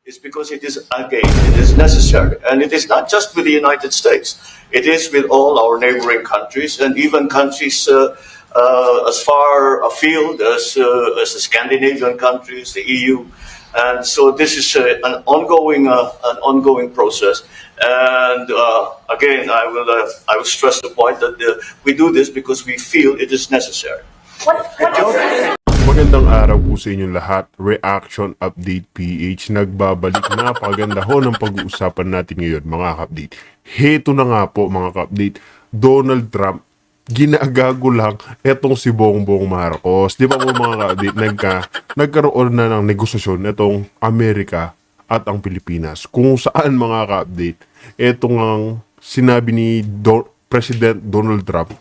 is because it is, again, it is necessary. And it is not just with the United States. It is with all our neighboring countries and even countries as far afield as the Scandinavian countries, the EU. And so this is an ongoing process. And again, I will stress the point that we do this because we feel it is necessary. Magandang araw po sa inyong lahat. Reaction Update PH. Nagbabalik. Napakaganda ho ng pag-uusapan natin ngayon mga ka-update. Heto na nga po mga ka-update. Donald Trump, ginagago lang etong si Bongbong Marcos. Di ba po mga ka-update, nagkaroon na ng negosasyon etong Amerika at ang Pilipinas. Kung saan mga ka-update, etong ang sinabi ni President Donald Trump,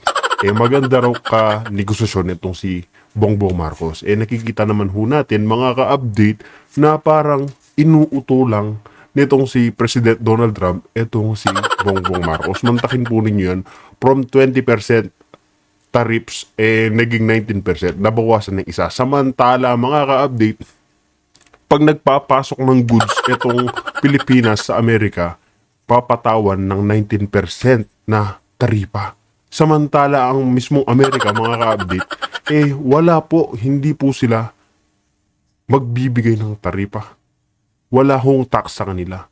maganda raw ka negosasyon itong si Bongbong Marcos. Nakikita naman ho natin mga ka-update na parang inuuto lang nitong si President Donald Trump itong si Bongbong Marcos. Mantakin po ninyo yan, from 20% tariffs, naging 19%. Nabawasan ng isa. Samantala mga ka-update, pag nagpapasok ng goods itong Pilipinas sa Amerika, papatawan ng 19% na taripa. Samantala ang mismong Amerika mga ka-update, wala po, hindi po sila magbibigay ng taripa. Wala hong tax sa kanila.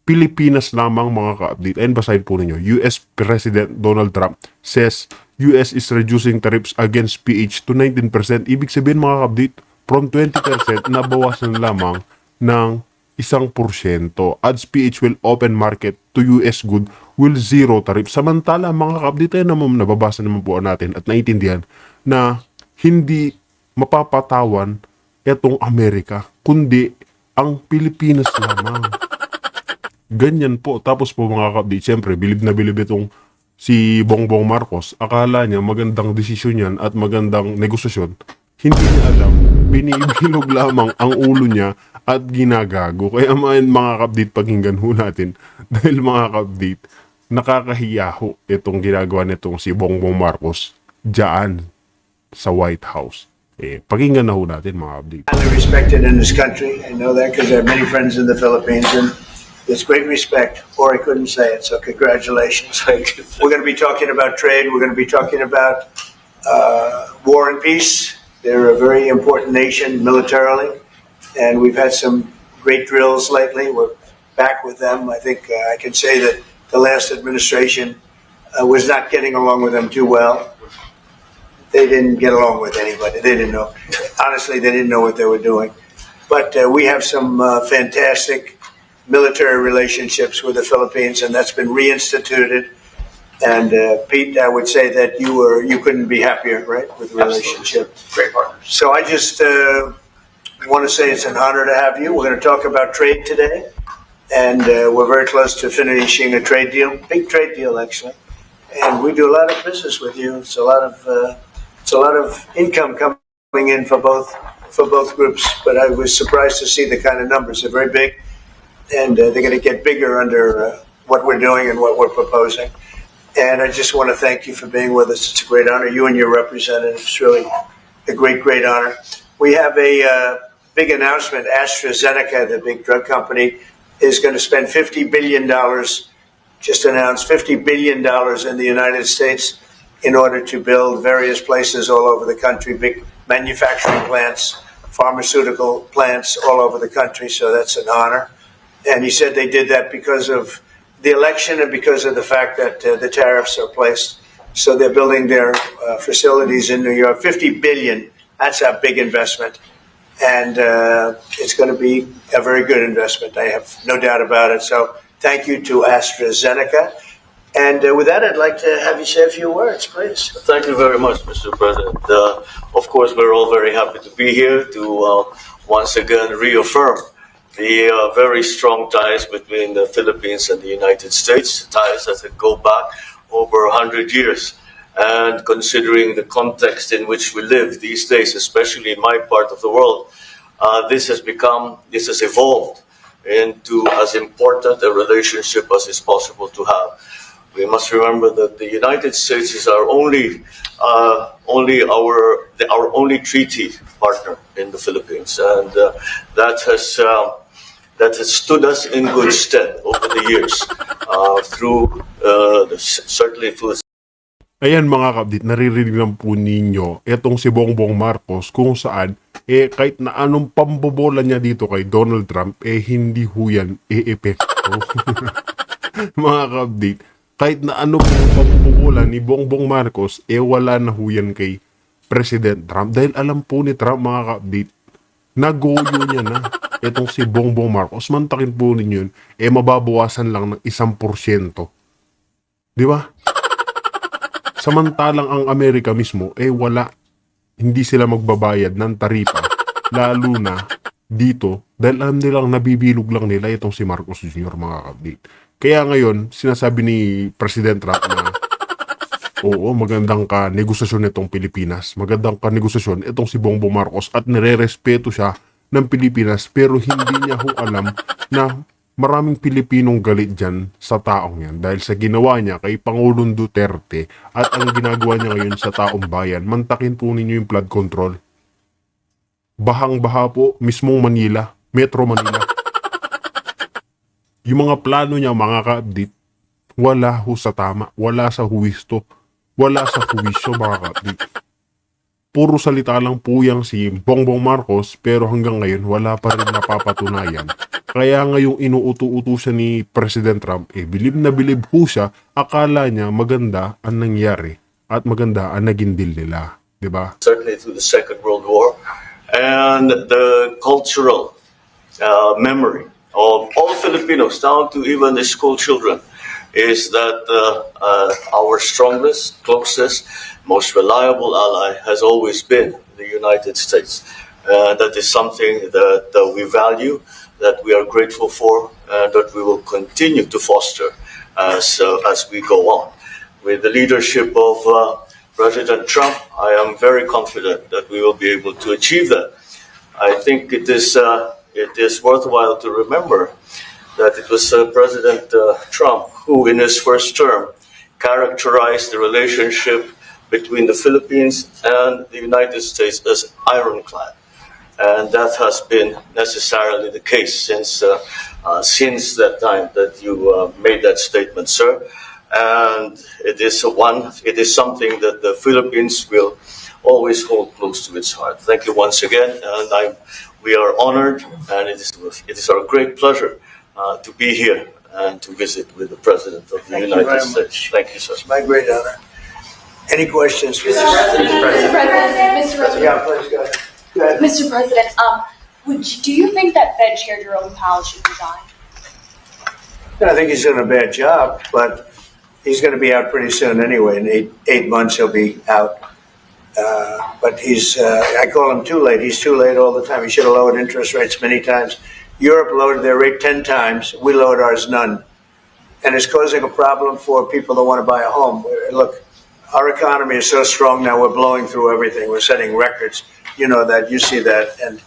Pilipinas lamang mga ka-update. And basahin po ninyo, US President Donald Trump says US is reducing tariffs against PH to 19%. Ibig sabihin mga ka-update, from 20% nabawasan lamang ng 1%. Adds PH will open market to US good will zero tariff. Samantala mga ka-update naman, nababasa naman po natin at naiintindihan na hindi mapapatawan itong Amerika, kundi ang Pilipinas lamang. Ganyan po. Tapos po mga ka-update, siyempre, bilib na bilib itong si Bongbong Marcos. Akala niya magandang desisyon yan at magandang negosasyon. Hindi niya alam, binibilog lamang ang ulo niya at ginagago. Kaya mga ka-update, pakinggan ho natin. Dahil mga ka-update, nakakahiya ho itong ginagawa nitong si Bongbong Marcos dyan sa White House. Pakinggan na ho natin mga update. Highly respected in this country. I know that because I have many friends in the Philippines, and there's great respect, or I couldn't say it, so congratulations. We're going to be talking about trade. We're going to be talking about war and peace. They're a very important nation militarily, and we've had some great drills lately. We're back with them. I think I can say that the last administration was not getting along with them too well. They didn't get along with anybody. They didn't know. Honestly, they didn't know what they were doing. But we have some fantastic military relationships with the Philippines, and that's been reinstituted. And Pete, I would say that you couldn't be happier, right, with the relationship. Great partners. So I just want to say it's an honor to have you. We're going to talk about trade today, and we're very close to finishing a trade deal, big trade deal actually. And we do a lot of business with you. It's a lot of income coming in for both groups. But I was surprised to see the kind of numbers. They're very big, and they're going to get bigger under what we're doing and what we're proposing. And I just want to thank you for being with us. It's a great honor. You and your representative. It's really a great honor. We have a big announcement. AstraZeneca, the big drug company, is going to spend $50 billion, just announced $50 billion in the United States in order to build various places all over the country, big manufacturing plants, pharmaceutical plants all over the country. So that's an honor. And he said they did that because of the election and because of the fact that the tariffs are placed. So they're building their facilities in New York. $50 billion, that's a big investment. And it's going to be a very good investment. I have no doubt about it. So thank you to AstraZeneca. And with that, I'd like to have you say a few words, please. Thank you very much, Mr. President. Of course, we're all very happy to be here to once again reaffirm the very strong ties between the Philippines and the United States, ties that go back over 100 years. And considering the context in which we live these days, especially in my part of the world, this has evolved into as important a relationship as is possible to have. We must remember that the United States is our only treaty partner in the Philippines, and that has that has stood us in good stead over the years, certainly through. Ayan mga kabdit, naririnig lang po ninyo etong si Bongbong Marcos kung saan kahit na anong pambobola niya dito kay Donald Trump hindi ho yan epekto. Mga kabdit, kahit na ano po pambobola ni Bongbong Marcos wala na ho yan kay President Trump dahil alam po ni Trump mga kabdit nagoyo niya na etong si Bongbong Marcos. Mantakin po ninyo yun mababawasan lang ng 1%. Di ba? Samantalang ang Amerika mismo, wala. Hindi sila magbabayad ng taripa. Lalo na dito, dahil alam nilang nabibilog lang nila itong si Marcos Jr. mga kabdit. Kaya ngayon, sinasabi ni President Trump na, oo, magandang ka-negosasyon itong Pilipinas. Magandang ka-negosasyon itong si Bongbong Marcos at nire-respeto siya ng Pilipinas pero hindi niya ho alam na maraming Pilipinong galit dyan sa taong yan dahil sa ginawa niya kay Pangulong Duterte at ang ginagawa niya ngayon sa taong bayan. Mantakin po ninyo yung flood control. Bahang-baha po, mismong Manila, Metro Manila. Yung mga plano niya mga kaabdit, wala ho sa tama, wala sa huwisto, wala sa huwisyo mga kaabdit. Puro salita lang po yang si Bongbong Marcos pero hanggang ngayon wala pa rin napapatunayan. Kaya ngayong inuuto-uto siya ni President Trump, bilib na bilib ho siya, akala niya maganda ang nangyari at maganda ang naging deal nila. Diba? Certainly through the Second World War and the cultural memory of all Filipinos, down to even the school children, is that our strongest, closest, most reliable ally has always been the United States. That is something that we value, that we are grateful for, and that we will continue to foster as we go on. With the leadership of President Trump, I am very confident that we will be able to achieve that. I think it is worthwhile to remember that it was President Trump who, in his first term, characterized the relationship between the Philippines and the United States as ironclad. And that has been necessarily the case since that time that you made that statement, sir. And it is something that the Philippines will always hold close to its heart. Thank you once again, and we are honored, and it is our great pleasure to be here and to visit with the President of the United States. Thank you, sir. It's my great honor. Any questions? Mr. President, Yeah, please go ahead. Mr. President, do you think that Fed Chair Jerome Powell should resign? I think he's doing a bad job, but he's going to be out pretty soon anyway. In eight months, he'll be out. But I call him too late. He's too late all the time. He should have lowered interest rates many times. Europe lowered their rate 10 times. We lowered ours none. And it's causing a problem for people that want to buy a home. Look, our economy is so strong now, we're blowing through everything. We're setting records. You know that, you see that. And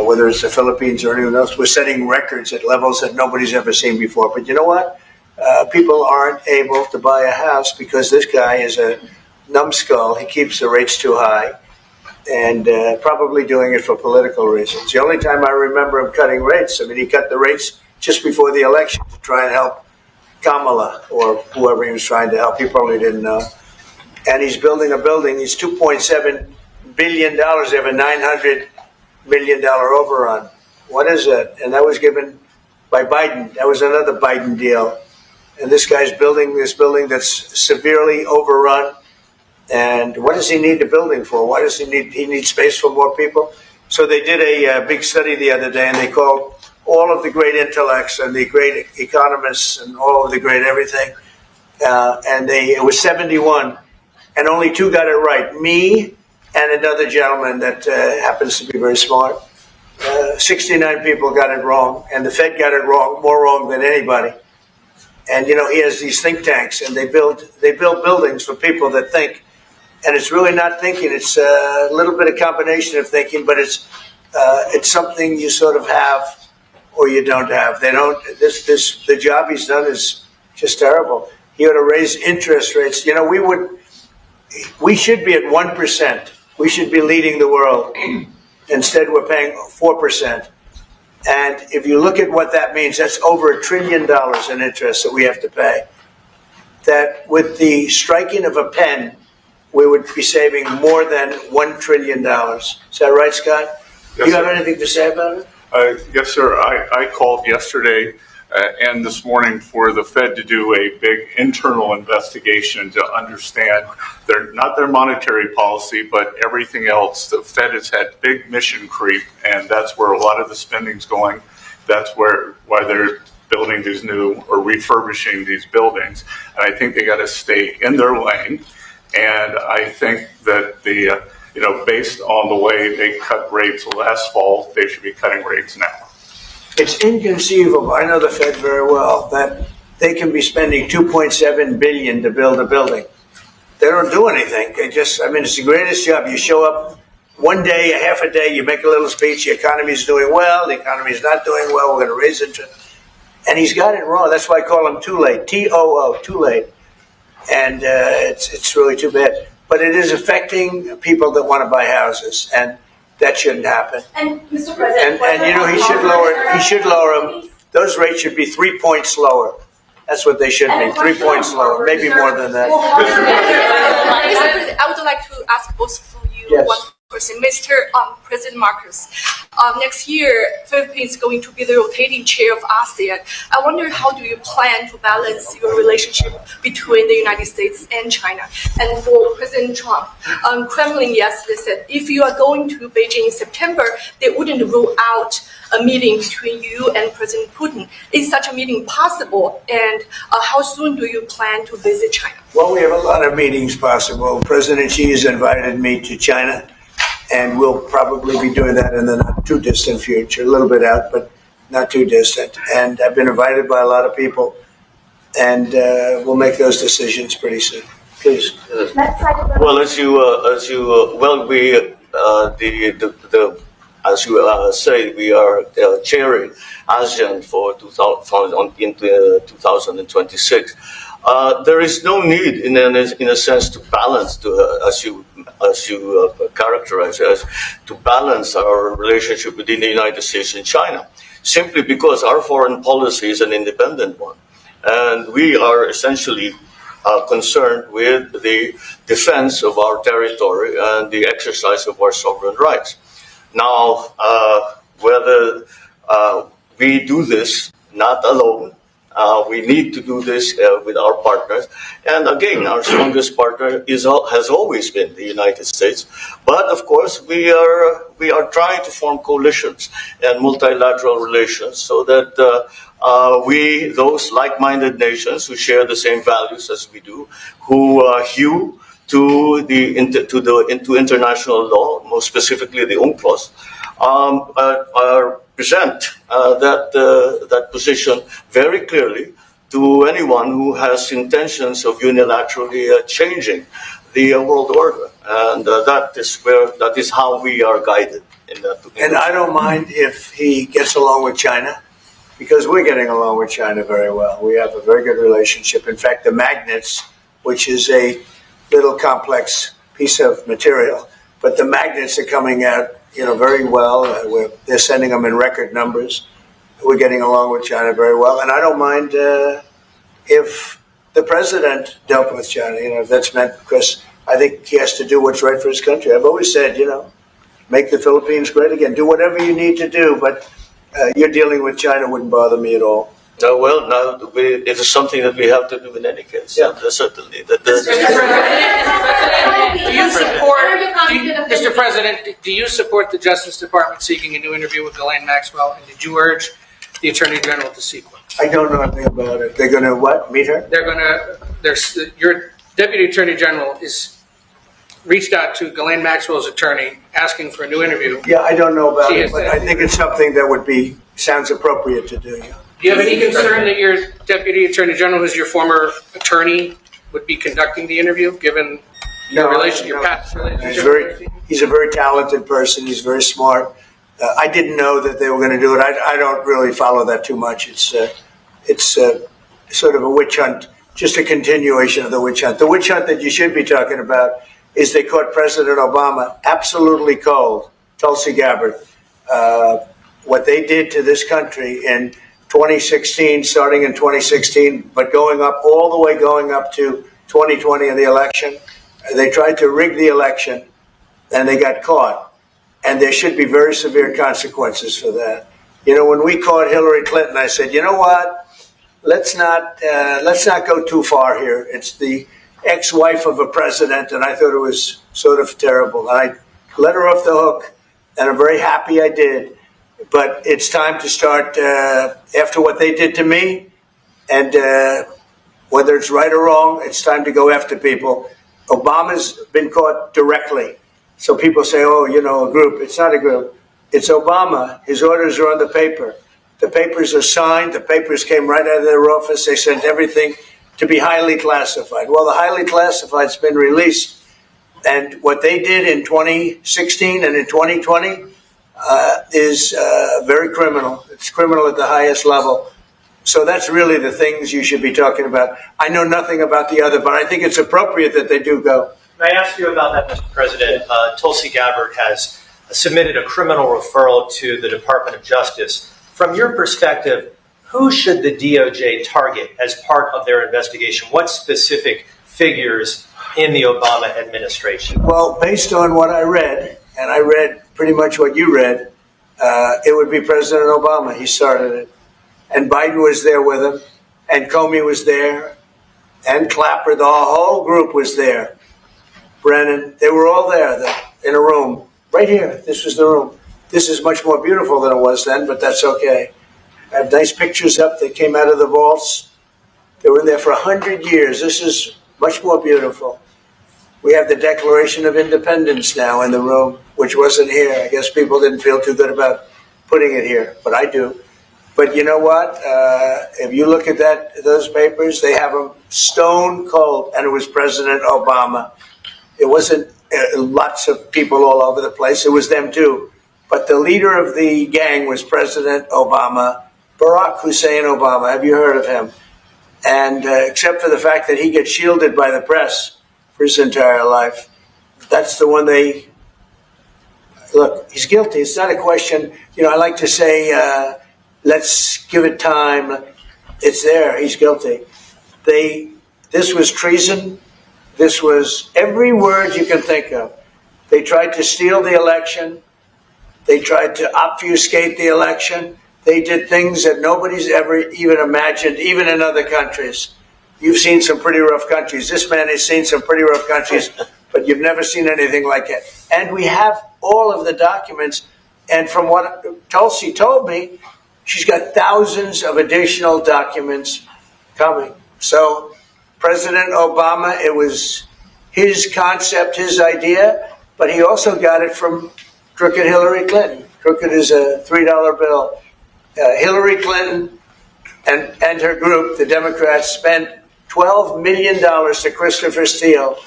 whether it's the Philippines or anyone else, we're setting records at levels that nobody's ever seen before. But you know what? People aren't able to buy a house because this guy is a numbskull. He keeps the rates too high and probably doing it for political reasons. The only time I remember him cutting rates, he cut the rates just before the election to try and help Kamala or whoever he was trying to help. He probably didn't know. And he's building a building. He's $2.7 billion. They have a $900 million overrun. What is that? And that was given by Biden. That was another Biden deal. And this guy's building this building that's severely overrun. And what does he need the building for? Why does he need space for more people? So they did a big study the other day, and they called all of the great intellects and the great economists and all of the great everything. And it was 71, and only 2 got it right. Me and another gentleman that happens to be very smart. 69 people got it wrong, and the Fed got it wrong, more wrong than anybody. And he has these think tanks, and they build buildings for people that think. And it's really not thinking; it's a little bit of combination of thinking, but it's something you sort of have or you don't have. They don't. The job he's done is just terrible. He ought to raise interest rates. We should be at 1%. We should be leading the world. Instead, we're paying 4%. And if you look at what that means, that's over $1 trillion in interest that we have to pay. That with the striking of a pen, we would be saving more than $1 trillion. Is that right, Scott? Yes, You have sir. anything to say about it? Yes, sir. I called yesterday and this morning for the Fed to do a big internal investigation to understand not their monetary policy, but everything else. The Fed has had big mission creep, and that's where a lot of the spending's going. That's why they're building these new or refurbishing these buildings. And I think they got to stay in their lane. And I think that based on the way they cut rates last fall, they should be cutting rates now. It's inconceivable, I know the Fed very well, that they can be spending $2.7 billion to build a building. They don't do anything. It's the greatest job. You show up one day, a half a day, you make a little speech, the economy's doing well, the economy's not doing well, we're going to raise interest. And he's got it wrong. That's why I call him too late, T-O-O, too late. And it's really too bad. But it is affecting people that want to buy houses, and that shouldn't happen. And Mr. President, And he should lower them. Those rates should be 3 points lower. That's what they should be, 3 points lower, maybe more than that. Mr. President, I would like to ask both of you Yes. one question. Mr. President Marcos, next year, Philippines is going to be the rotating chair of ASEAN. I wonder, how do you plan to balance your relationship between the United States and China? And for President Trump, Kremlin yesterday said if you are going to Beijing in September, they wouldn't rule out a meeting between you and President Putin. Is such a meeting possible? And how soon do you plan to visit China? Well, we have a lot of meetings possible. President Xi has invited me to China, and we'll probably be doing that in the not too distant future, a little bit out, but not too distant. And I've been invited by a lot of people, and we'll make those decisions pretty soon. Please. Well, as you say, we are chairing ASEAN for 2026. There is no need, in a sense, to balance, as you characterize as, to balance our relationship within the United States and China, simply because our foreign policy is an independent one, and we are essentially concerned with the defense of our territory and the exercise of our sovereign rights. Now, whether we do this not alone, we need to do this with our partners. And again, our strongest partner has always been the United States. But of course, we are trying to form coalitions and multilateral relations so that those like-minded nations who share the same values as we do, who hew to international law, most specifically the UNCLOS, present that position very clearly to anyone who has intentions of unilaterally changing the world order, and that is how we are guided in that. And I don't mind if he gets along with China, because we're getting along with China very well. We have a very good relationship. In fact, the magnets, which is a little complex piece of material, but the magnets are coming out, very well. They're sending them in record numbers. We're getting along with China very well, and I don't mind if the president dealt with China. If that's meant, because I think he has to do what's right for his country. I've always said, make the Philippines great again. Do whatever you need to do, but you're dealing with China wouldn't bother me at all. It is something that we have to do in any case. Yeah. Certainly. Mr. President, do you support the Justice Department seeking a new interview with Ghislaine Maxwell, and did you urge the Attorney General to seek one? I don't know anything about it. They're going to what? Meet her? Your Deputy Attorney General is reached out to Ghislaine Maxwell's attorney asking for a new interview. Yeah, I don't know about She it, has but said- I think it's something that sounds appropriate to do. Yeah. Do you have any concern that your Deputy Attorney General, who's your former attorney, would be conducting the interview, given your past relationship? He's a very talented person. He's very smart. I didn't know that they were going to do it. I don't really follow that too much. It's sort of a witch hunt, just a continuation of the witch hunt. The witch hunt that you should be talking about is they caught President Obama absolutely cold, Tulsi Gabbard, what they did to this country in 2016, starting in 2016, but going up all the way, going up to 2020 in the election. They tried to rig the election, and they got caught. And there should be very severe consequences for that. You know, when we caught Hillary Clinton, I said, you know what? Let's not go too far here. It's the ex-wife of a president, and I thought it was sort of terrible. And I let her off the hook, and I'm very happy I did. But it's time to start, after what they did to me, and whether it's right or wrong, it's time to go after people. Obama's been caught directly. So people say, oh, you know, a group. It's not a group. It's Obama. His orders are on the paper. The papers are signed. The papers came right out of their office. They sent everything to be highly classified. Well, the highly classified's been released. And what they did in 2016 and in 2020 is very criminal. It's criminal at the highest level. So that's really the things you should be talking about. I know nothing about the other, but I think it's appropriate that they do go. May I ask you about that, Mr. President? Tulsi Gabbard has submitted a criminal referral to the Department of Justice. From your perspective, who should the DOJ target as part of their investigation? What specific figures in the Obama administration? Well, based on what I read, and I read pretty much what you read, it would be President Obama. He started it. And Biden was there with him, and Comey was there, and Clapper, the whole group was there. Brennan, they were all there in a room, right here. This was the room. This is much more beautiful than it was then, but that's okay. I have nice pictures up that came out of the vaults. They were in there for 100 years. This is much more beautiful. We have the Declaration of Independence now in the room, which wasn't here. I guess people didn't feel too good about putting it here, but I do. But you know what? If you look at those papers, they have them stone cold, and it was President Obama. It wasn't lots of people all over the place. It was them too. But the leader of the gang was President Obama, Barack Hussein Obama. Have you heard of him? And except for the fact that he gets shielded by the press for his entire life, that's the one they look. He's guilty. It's not a question. You know, I like to say, let's give it time. It's there. He's guilty. This was treason. This was every word you can think of. They tried to steal the election. They tried to obfuscate the election. They did things that nobody's ever even imagined, even in other countries. You've seen some pretty rough countries. This man has seen some pretty rough countries, but you've never seen anything like it. And we have all of the documents. And from what Tulsi told me, she's got thousands of additional documents coming. So President Obama, it was his concept, his idea, but he also got it from crooked Hillary Clinton. Crooked is a $3 bill. Hillary Clinton and her group, the Democrats, spent $12 million to Christopher Steele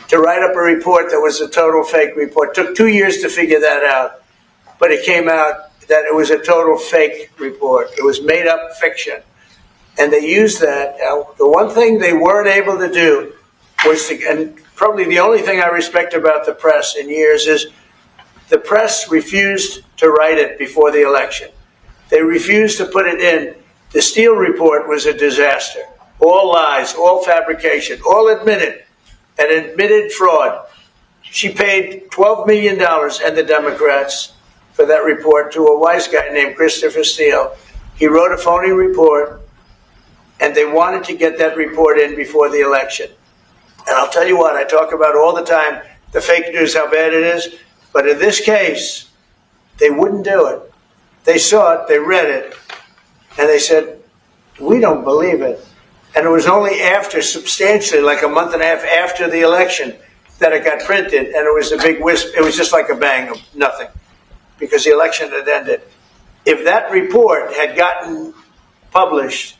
to write up a report that was a total fake report. Took 2 years to figure that out, but it came out that it was a total fake report. It was made up fiction. And they used that. The one thing they weren't able to do was to, and probably the only thing I respect about the press in years is the press refused to write it before the election. They refused to put it in. The Steele report was a disaster. All lies, all fabrication, all admitted, and admitted fraud. She paid $12 million and the Democrats for that report to a wise guy named Christopher Steele. He wrote a phony report, and they wanted to get that report in before the election. And I'll tell you what, I talk about all the time, the fake news, how bad it is. But in this case, they wouldn't do it. They saw it, they read it, and they said, we don't believe it. And it was only after, substantially, like a month and a half after the election, that it got printed, and it was a big wisp. It was just like a bang of nothing, because the election had ended. If that report had gotten published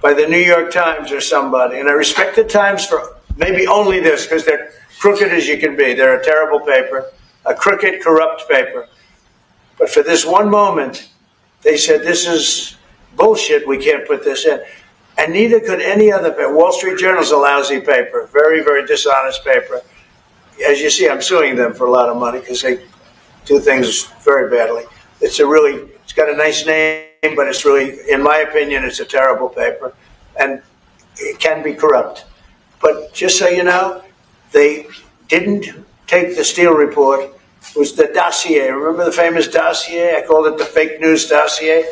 by the New York Times or somebody, and I respect the Times for maybe only this, because they're crooked as you can be. They're a terrible paper, a crooked, corrupt paper. But for this one moment, they said, this is bullshit, we can't put this in. And neither could any other paper. Wall Street Journal's a lousy paper, very, very dishonest paper. As you see, I'm suing them for a lot of money because they do things very badly. It's a really It's got a nice name, but it's really, in my opinion, it's a terrible paper, and it can be corrupt. But just so you know, they didn't take the Steele report. It was the dossier. Remember the famous dossier? I called it the fake news dossier.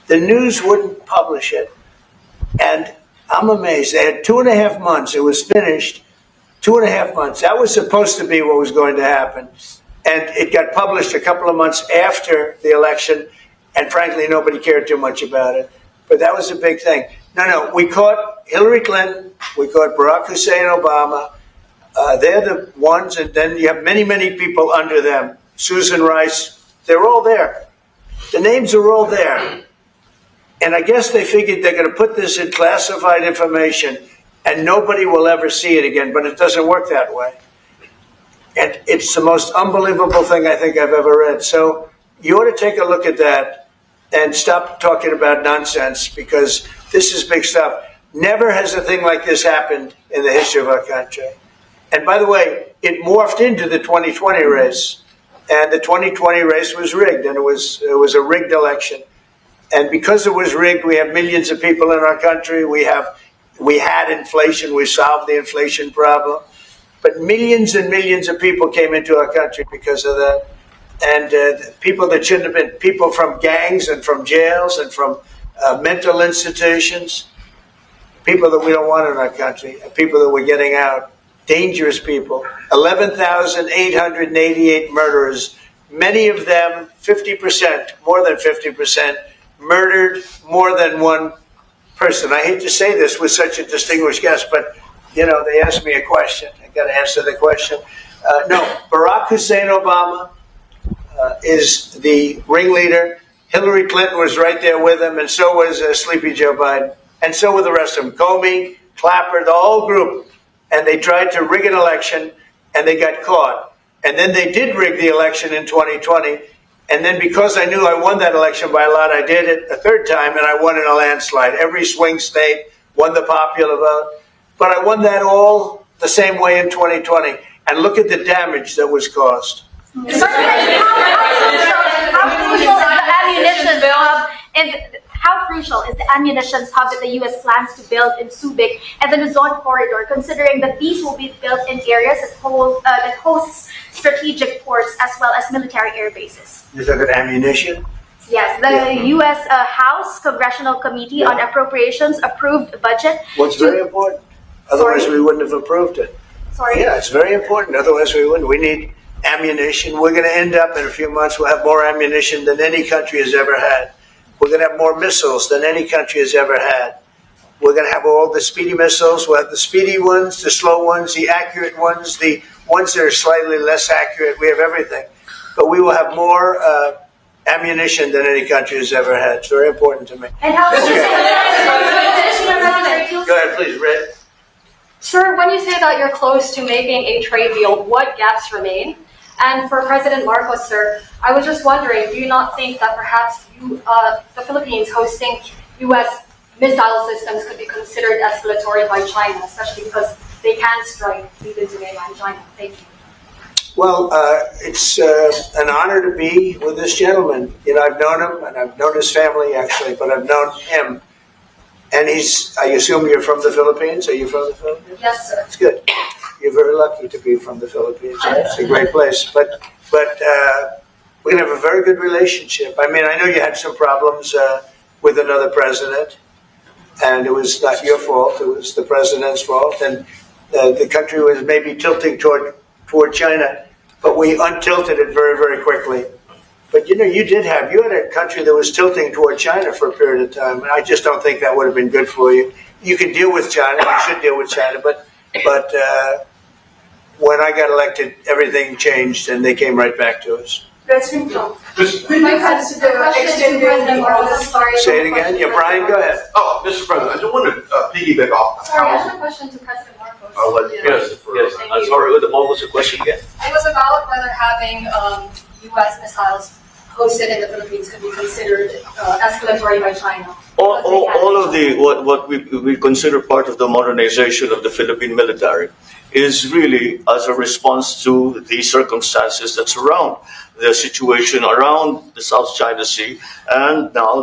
The news wouldn't publish it. And I'm amazed. They had 2.5 months. It was finished. 2.5 months. That was supposed to be what was going to happen. And it got published a couple of months after the election. And frankly, nobody cared too much about it. But that was a big thing. No, we caught Hillary Clinton. We caught Barack Hussein Obama. They're the ones. And then you have many, many people under them. Susan Rice. They're all there. The names are all there. And I guess they figured they're going to put this in classified information and nobody will ever see it again. But it doesn't work that way. And it's the most unbelievable thing I think I've ever read. So you ought to take a look at that and stop talking about nonsense, because this is big stuff. Never has a thing like this happened in the history of our country. And by the way, it morphed into the 2020 race. And the 2020 race was rigged, and it was a rigged election. And because it was rigged, we have millions of people in our country. We had inflation. We solved the inflation problem. But millions and millions of people came into our country because of that. And people that shouldn't have been, people from gangs and from jails and from mental institutions, people that we don't want in our country, people that we're getting out, dangerous people. 11,888 murderers, many of them 50%, more than 50%, murdered more than one person. I hate to say this with such a distinguished guest, but you know, they asked me a question. I got to answer the question. No, Barack Hussein Obama is the ringleader. Hillary Clinton was right there with him, and so was Sleepy Joe Biden, and so were the rest of them. Comey, Clapper, the whole group. And they tried to rig an election, and they got caught. And then they did rig the election in 2020. And then because I knew I won that election by a lot, I did it a third time, and I won in a landslide. Every swing state won the popular vote. But I won that all the same way in 2020. And look at the damage that was caused. How crucial is the ammunition hub that the U.S. plans to build in Subic and the Luzon corridor, considering that these will be built in areas that hosts strategic ports as well as military air bases? You're talking ammunition? Yes, the U.S. House Congressional Committee on Appropriations approved a budget. What's very important. Otherwise, we wouldn't have approved it. Sorry? Yeah, it's very important. Otherwise, we wouldn't. We need ammunition. We're going to end up in a few months, we'll have more ammunition than any country has ever had. We're going to have more missiles than any country has ever had. We're going to have all the speedy missiles. We'll have the speedy ones, the slow ones, the accurate ones, the ones that are slightly less accurate. We have everything. But we will have more ammunition than any country has ever had. It's very important to me. And how Go ahead, please, Red. Sir, when you say that you're close to making a trade deal, what gaps remain? And for President Marcos, sir, I was just wondering, do you not think that perhaps the Philippines hosting U.S. missile systems could be considered escalatory by China, especially because they can strike deep into mainland China? Thank you. Well, it's an honor to be with this gentleman. You know, I've known him, and I've known his family, actually, but I've known him. And I assume you're from the Philippines? Are you from the Philippines? Yes, sir. That's good. You're very lucky to be from the Philippines. It's a great place. But we're going to have a very good relationship. I mean, I know you had some problems with another president, and it was not your fault. It was the president's fault. And the country was maybe tilting toward China, but we untilted it very, very quickly. But you know, you had a country that was tilting toward China for a period of time. And I just don't think that would have been good for you. You can deal with China. You should deal with China. But when I got elected, everything changed, and they came right back to us. President Marcos, sorry. Say it again. Yeah, Brian, go ahead. Oh, Mr. President, I just wanted to piggyback off. Sorry, I have a question to President Marcos. I'll let Yes. I'm sorry, what was the question again? It was about whether having U.S. missiles hosted in the Philippines could be considered escalatory by China. All of the what we consider part of the modernization of the Philippine military is really as a response to the circumstances that surround the situation around the South China Sea, and now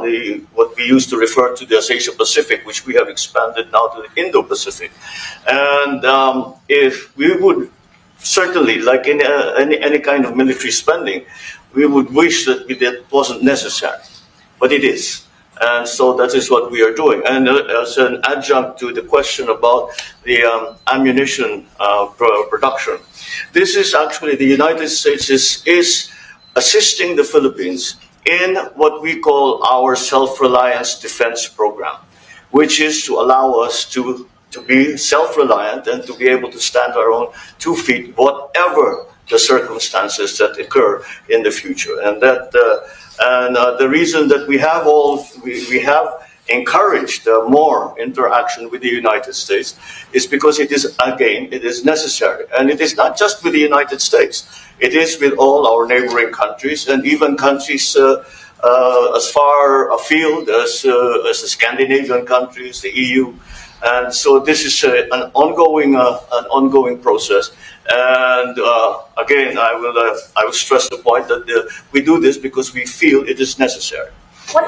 what we used to refer to as Asia Pacific, which we have expanded now to the Indo-Pacific. And if we would certainly, like in any kind of military spending, we would wish that it wasn't necessary, but it is. And so that is what we are doing. And as an adjunct to the question about the ammunition production, this is actually the United States is assisting the Philippines in what we call our self-reliance defense program, which is to allow us to be self-reliant and to be able to stand our own 2 feet, whatever the circumstances that occur in the future. And that the reason that we have encouraged more interaction with the United States is because it is necessary. And it is not just with the United States. It is with all our neighboring countries, and even countries as far afield as the Scandinavian countries, the EU. And so this is an ongoing process. And again, I will stress the point that we do this because we feel it is necessary. What